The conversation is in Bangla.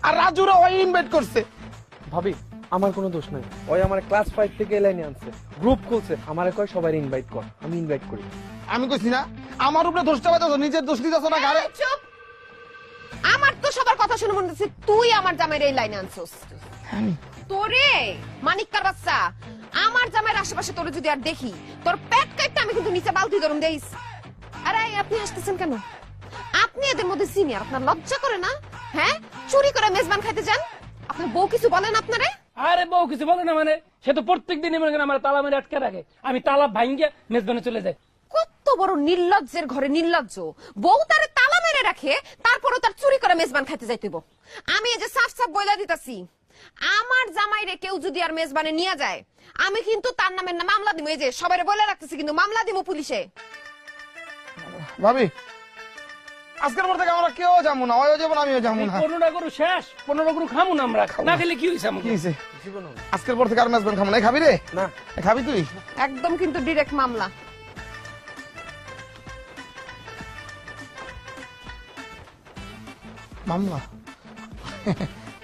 আর রাজুরা ওই ইনভাইট করছে। ভাবি আমার কোনো দোষ নাই, ওই আমার ক্লাস 5 থেকে লাইনে আনছে, গ্রুপ খুলছে, আমারে কয় সবাই ইনভাইট কর, আমি ইনভাইট করি। আমি কইছি না আমার উপরে দোষটা পাইতাছো, নিজের দোষ দিতেছো না গারে। চুপ। আমার তো সবার কথা শুনে মনে হচ্ছে তুই আমার জামাইয়ের এই লাইনে আনছস। তোরে মানিক্কার বাচ্চা, আমার জামাইয়ের আশেপাশে তোরে যদি আর দেখি তোর পেট কাটতে আমি কিন্তু নিচে বালতি ধরুন দেইস। আরে আপনি আসতেছেন কেন? আপনি এদের মধ্যে সিনিয়র, আপনার লজ্জা করে না? হ্যাঁ, চুরি করে মেজবান খাইতে যান, আপনার বউ কিছু বলেন আপনারে? আরে বউ কিছু বলে না মানে, সে তো প্রত্যেক দিনই মনে করেন আমার তালা মেরে আটকে রাখে, আমি তালা ভাঙ্গিয়া মেজবানে চলে যাই। কত বড় নির্লজ্জের ঘরে নির্লজ্জ, বউ তারে তালা মেরে রাখে, তারপরও তার চুরি করে মেজবান খাইতে যাইতেইব। আমি এই যে সাফ সাফ বইলা দিতাছি, আমার জামাইরে কেউ যদি আর মেজবানে নিয়ে যায় আমি কিন্তু তার নামে মামলা দিব। এই যে সবাই বলে রাখতেছি, কিন্তু মামলা দিব পুলিশে। ভাবি আজকের পর থেকে আমরা কেউ যাবো না, ওইও যাবো না, আমিও যাবো না। 15টা গরু শেষ, 15 গরু খামু না আমরা, না খেলে কি হয়েছে কি হইছে? আজকের পর থেকে আর মেজবান খাবো না। খাবি রে? না। খাবি তুই? একদম কিন্তু ডিরেক্ট মামলা। মামলা